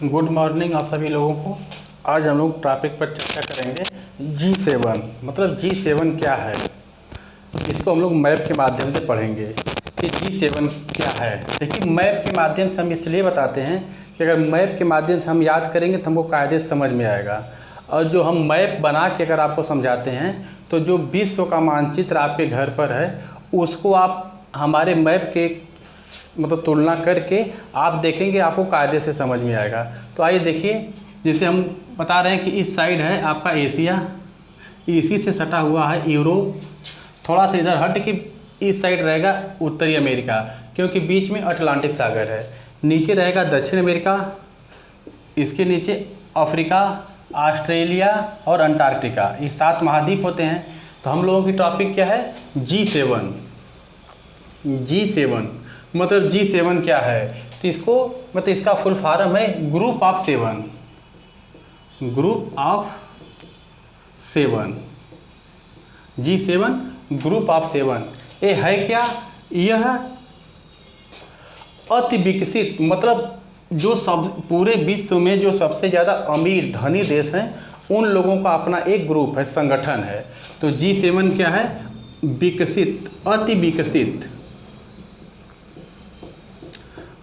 Good morning आप सभी लोगों को। आज हम लोग टॉपिक पर चर्चा करेंगे G7। मतलब G7 क्या है, इसको हम लोग मैप के माध्यम से पढ़ेंगे कि G7 क्या है। देखिए, मैप के माध्यम से हम इसलिए बताते हैं कि अगर मैप के माध्यम से हम याद करेंगे तो हमको कायदे से समझ में आएगा। और जो हम मैप बना के अगर आपको समझाते हैं तो जो विश्व का मानचित्र आपके घर पर है उसको आप हमारे मैप के मतलब तुलना करके आप देखेंगे, आपको कायदे से समझ में आएगा। तो आइए देखिए, जैसे हम बता रहे हैं कि इस साइड है आपका एशिया, इसी से सटा हुआ है यूरोप, थोड़ा सा इधर हट के इस साइड रहेगा उत्तरी अमेरिका, क्योंकि बीच में अटलांटिक सागर है। नीचे रहेगा दक्षिण अमेरिका, इसके नीचे अफ्रीका, ऑस्ट्रेलिया और अंटार्कटिका, ये 7 महाद्वीप होते हैं। तो हम लोगों की टॉपिक क्या है, G7। G7 मतलब G7 क्या है, तो इसको मतलब इसका फुल फॉर्म है group of 7। Group of 7, G7 group of 7। ये है क्या, यह अति विकसित मतलब जो सब पूरे विश्व में जो सबसे ज़्यादा अमीर धनी देश हैं उन लोगों का अपना एक ग्रुप है, संगठन है। तो G7 क्या है, विकसित, अति विकसित,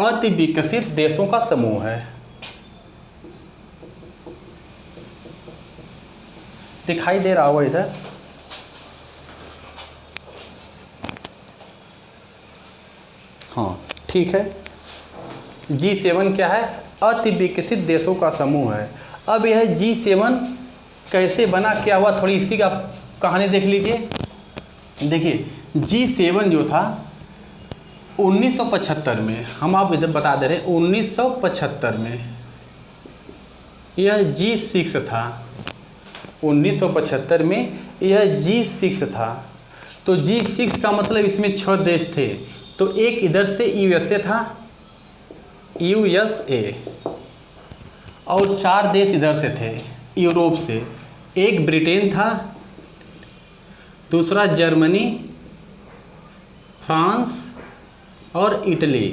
अति विकसित देशों का समूह है। दिखाई दे रहा होगा इधर, हाँ ठीक है। G7 क्या है, अति विकसित देशों का समूह है। अब यह G7 कैसे बना, क्या हुआ, थोड़ी इसकी आप कहानी देख लीजिए। देखिए, G7 जो था 1975 में, हम आप इधर बता दे रहे 1975 में यह G6 था। 1975 में यह G6 था। तो G6 का मतलब इसमें 6 देश थे। तो एक इधर से USA था, USA, और 4 देश इधर से थे यूरोप से। एक ब्रिटेन था, दूसरा जर्मनी, फ्रांस और इटली।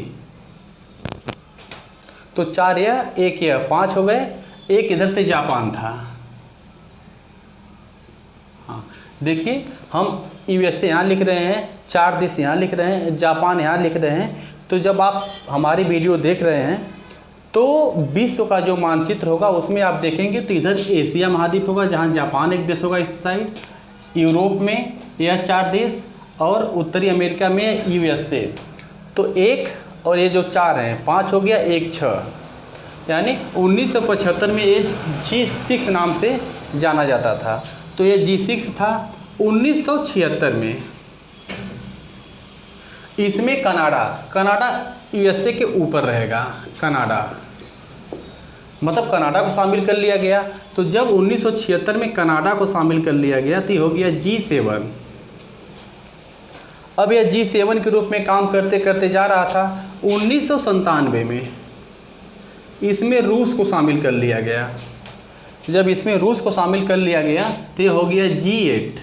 तो 4 यह, एक यह, 5 हो गए। एक इधर से जापान था। हाँ देखिए, हम USA यहाँ लिख रहे हैं, 4 देश यहाँ लिख रहे हैं, जापान यहाँ लिख रहे हैं। तो जब आप हमारी वीडियो देख रहे हैं तो विश्व का जो मानचित्र होगा उसमें आप देखेंगे तो इधर एशिया महाद्वीप होगा जहाँ जापान एक देश होगा इस साइड, यूरोप में यह 4 देश और उत्तरी अमेरिका में USA। तो एक और ये जो 4 हैं, 5 हो गया, एक 6, यानी 1975 में ये G6 नाम से जाना जाता था। तो ये G6 था। 1976 में इसमें कनाडा USA के ऊपर रहेगा। कनाडा मतलब कनाडा को शामिल कर लिया गया। तो जब 1976 में कनाडा को शामिल कर लिया गया तो ये हो गया G7। अब यह G7 के रूप में काम करते करते जा रहा था। 1997 में इसमें रूस को शामिल कर लिया गया। जब इसमें रूस को शामिल कर लिया गया तो ये हो गया G8।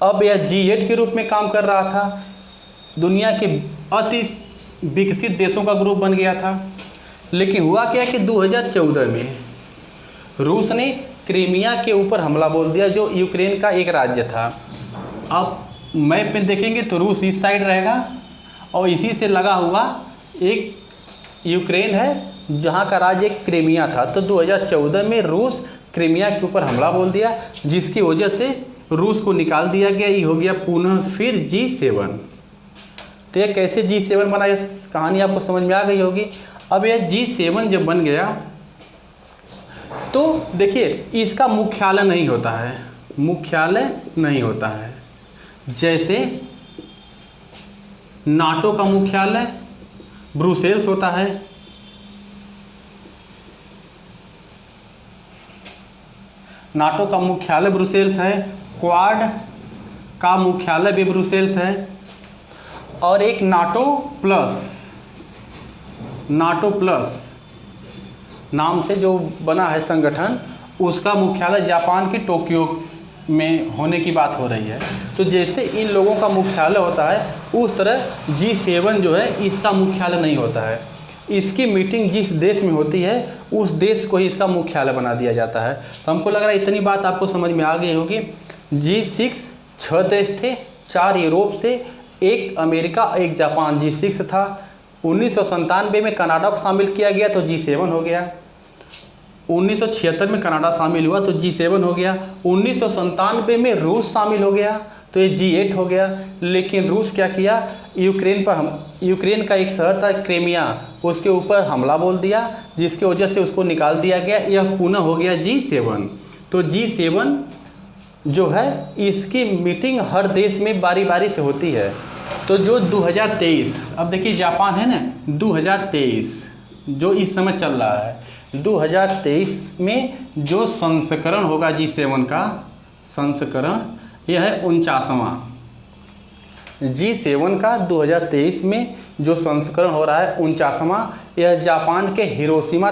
अब यह G8 के रूप में काम कर रहा था। दुनिया के अति विकसित देशों का ग्रुप बन गया था। लेकिन हुआ क्या कि 2014 में रूस ने क्रीमिया के ऊपर हमला बोल दिया, जो यूक्रेन का एक राज्य था। अब मैप में देखेंगे तो रूस इस साइड रहेगा और इसी से लगा हुआ एक यूक्रेन है जहाँ का राज्य क्रीमिया था। तो 2014 में रूस क्रीमिया के ऊपर हमला बोल दिया, जिसकी वजह से रूस को निकाल दिया गया। ये हो गया पुनः फिर G7। तो ये कैसे G7 बना, इस कहानी आपको समझ में आ गई होगी। अब यह G7 जब बन गया तो देखिए, इसका मुख्यालय नहीं होता है, मुख्यालय नहीं होता है। जैसे नाटो का मुख्यालय ब्रुसेल्स होता है, नाटो का मुख्यालय ब्रुसेल्स है। क्वाड का मुख्यालय भी ब्रुसेल्स है। और एक नाटो प्लस नाम से जो बना है संगठन, उसका मुख्यालय जापान के टोक्यो में होने की बात हो रही है। तो जैसे इन लोगों का मुख्यालय होता है उस तरह G7 जो है इसका मुख्यालय नहीं होता है। इसकी मीटिंग जिस देश में होती है उस देश को ही इसका मुख्यालय बना दिया जाता है। तो हमको लग रहा है इतनी बात आपको समझ में आ गई होगी। G6 6 देश थे, 4 यूरोप से, 1 अमेरिका, 1 जापान। G6 था। 1997 में कनाडा को शामिल किया गया तो G7 हो गया। 1976 में कनाडा शामिल हुआ तो G7 हो गया। 1997 में रूस शामिल हो गया तो ये G8 हो गया। लेकिन रूस क्या किया, यूक्रेन का एक शहर था क्रीमिया, उसके ऊपर हमला बोल दिया, जिसकी वजह से उसको निकाल दिया गया। यह पुनः हो गया G7। तो G7 जो है इसकी मीटिंग हर देश में बारी बारी से होती है। तो जो 2023, अब देखिए जापान है ना, 2023 जो इस समय चल रहा है, 2023 में जो संस्करण होगा G7 का संस्करण, यह है 49वां। G7 का 2023 में जो संस्करण हो रहा है 49वां, यह जापान के हिरोशिमा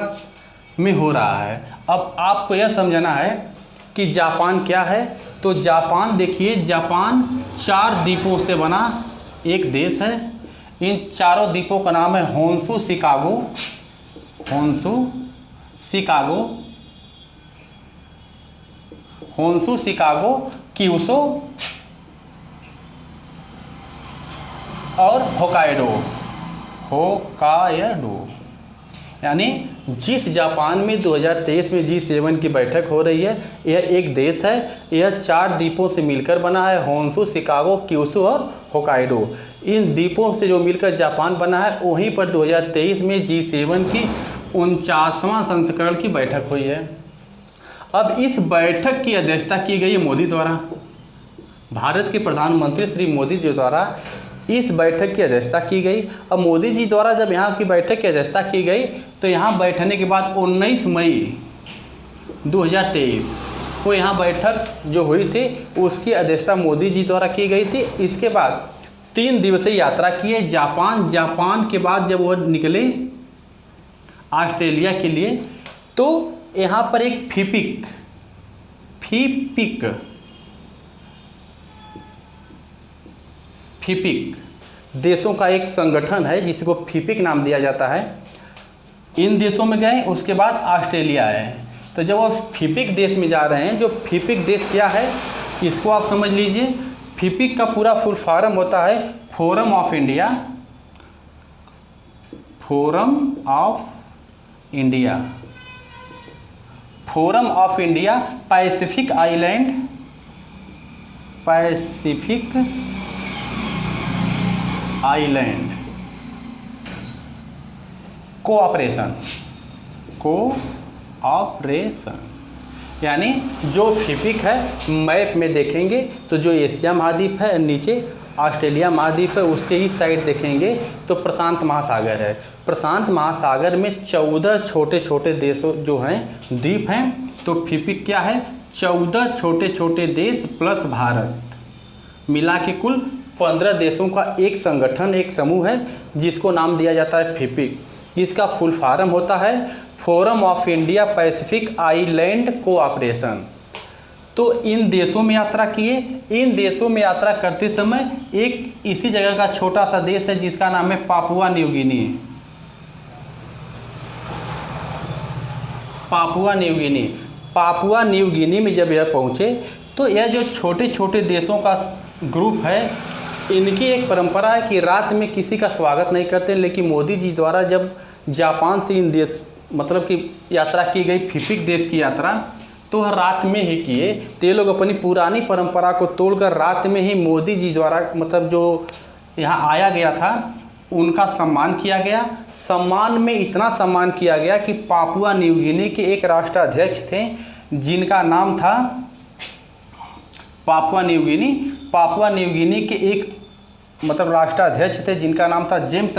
में हो रहा है। अब आपको यह समझना है कि जापान क्या है। तो जापान देखिए, जापान 4 द्वीपों से बना एक देश है। इन चारों द्वीपों का नाम है होन्शु शिकागो, क्यूशो और होकाइडो। यानी जिस जापान में 2023 में G7 की बैठक हो रही है, यह एक देश है। यह 4 द्वीपों से मिलकर बना है, होन्शु, शिकागो, क्यूशु और होकाइडो। इन द्वीपों से जो मिलकर जापान बना है, वहीं पर 2023 में G7 की 49वां संस्करण की बैठक हुई है। अब इस बैठक की अध्यक्षता की गई है मोदी द्वारा। भारत के प्रधानमंत्री श्री मोदी जी द्वारा इस बैठक की अध्यक्षता की गई। अब मोदी जी द्वारा जब यहाँ की बैठक की अध्यक्षता की गई तो यहाँ बैठने के बाद 19 मई 2023 को यहाँ बैठक जो हुई थी उसकी अध्यक्षता मोदी जी द्वारा की गई थी। इसके बाद 3 दिवसीय यात्रा की है जापान के बाद जब वो निकले ऑस्ट्रेलिया के लिए, तो यहाँ पर एक फीपिक देशों का एक संगठन है जिसको फीपिक नाम दिया जाता है। इन देशों में गए, उसके बाद ऑस्ट्रेलिया आए। तो जब वो फीपिक देश में जा रहे हैं, जो फीपिक देश क्या है इसको आप समझ लीजिए। फीपिक का पूरा फुल फॉर्म होता है forum of India Pacific island cooperation. यानी जो फीपिक है, मैप में देखेंगे तो जो एशिया महाद्वीप है, नीचे ऑस्ट्रेलिया महाद्वीप है, उसके इस साइड देखेंगे तो प्रशांत महासागर है। प्रशांत महासागर में 14 छोटे छोटे देशों जो हैं द्वीप हैं। तो फीपिक क्या है, 14 छोटे छोटे देश प्लस भारत मिला के कुल 15 देशों का एक संगठन, एक समूह है जिसको नाम दिया जाता है फीपिक। इसका फुल फॉर्म होता है forum of India Pacific island cooperation. तो इन देशों में यात्रा किए। इन देशों में यात्रा करते समय एक इसी जगह का छोटा सा देश है जिसका नाम है पापुआ न्यू गिनी में जब यह पहुँचे तो यह जो छोटे छोटे देशों का ग्रुप है, इनकी एक परंपरा है कि रात में किसी का स्वागत नहीं करते। लेकिन मोदी जी द्वारा जब जापान से इन देश मतलब कि यात्रा की गई फीपिक देश की यात्रा, तो रात में ही किए। तो ये लोग अपनी पुरानी परंपरा को तोड़कर रात में ही मोदी जी द्वारा मतलब जो यहाँ आया गया था उनका सम्मान किया गया। सम्मान में इतना सम्मान किया गया कि पापुआ न्यू गिनी के एक राष्ट्राध्यक्ष थे जिनका नाम था पापुआ न्यू गिनी के एक मतलब राष्ट्राध्यक्ष थे जिनका नाम था जेम्स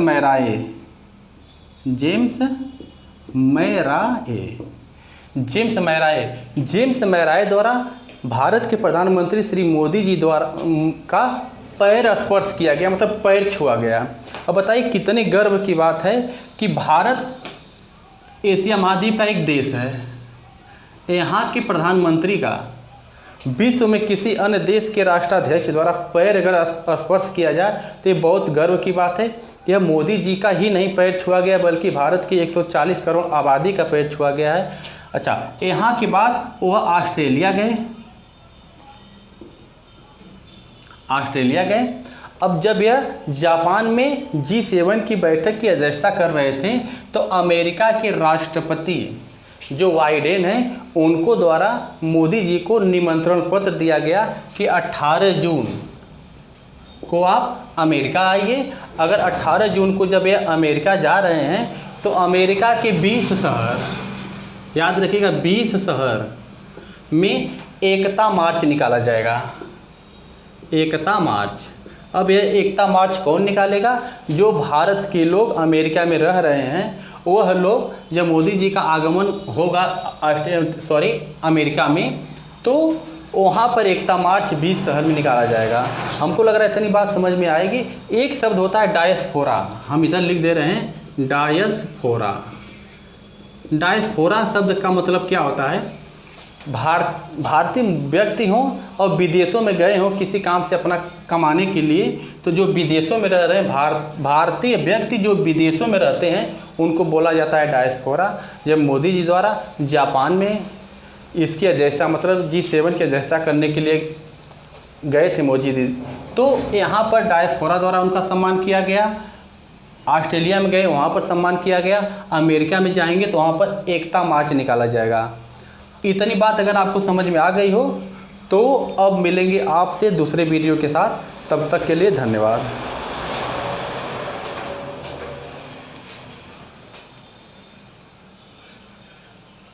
मैराए द्वारा भारत के प्रधानमंत्री श्री मोदी जी द्वारा का पैर स्पर्श किया गया, मतलब पैर छुआ गया। अब बताइए कितने गर्व की बात है कि भारत एशिया महाद्वीप का एक देश है, यहाँ के प्रधानमंत्री का विश्व में किसी अन्य देश के राष्ट्राध्यक्ष द्वारा पैर अगर स्पर्श किया जाए तो ये बहुत गर्व की बात है। यह मोदी जी का ही नहीं पैर छुआ गया बल्कि भारत की 140 करोड़ आबादी का पैर छुआ गया है। अच्छा, यहाँ के बाद वह ऑस्ट्रेलिया गए। अब जब यह जापान में G7 की बैठक की अध्यक्षता कर रहे थे तो अमेरिका के राष्ट्रपति जो बाइडेन हैं उनको द्वारा मोदी जी को निमंत्रण पत्र दिया गया कि 18 जून को आप अमेरिका आइए। अगर 18 जून को जब ये अमेरिका जा रहे हैं तो अमेरिका के 20 शहर, याद रखिएगा 20 शहर में एकता मार्च निकाला जाएगा। एकता मार्च। अब यह एकता मार्च कौन निकालेगा? जो भारत के लोग अमेरिका में रह रहे हैं वह लोग, जब मोदी जी का आगमन होगा अमेरिका में, तो वहाँ पर एकता मार्च 20 शहर में निकाला जाएगा। हमको लग रहा है इतनी बात समझ में आएगी। एक शब्द होता है डायस्पोरा, हम इधर लिख दे रहे हैं डायस्पोरा। डायस्पोरा शब्द का मतलब क्या होता है? भारतीय व्यक्ति हों और विदेशों में गए हों किसी काम से अपना कमाने के लिए, तो जो विदेशों में रह रहे हैं भारतीय व्यक्ति जो विदेशों में रहते हैं उनको बोला जाता है डायस्पोरा। जब मोदी जी द्वारा जापान में इसकी अध्यक्षता मतलब G7 की अध्यक्षता करने के लिए गए थे मोदी जी, तो यहाँ पर डायस्पोरा द्वारा उनका सम्मान किया गया। ऑस्ट्रेलिया में गए वहाँ पर सम्मान किया गया। अमेरिका में जाएंगे तो वहाँ पर एकता मार्च निकाला जाएगा। इतनी बात अगर आपको समझ में आ गई हो तो अब मिलेंगे आपसे दूसरे वीडियो के साथ। तब तक के लिए धन्यवाद।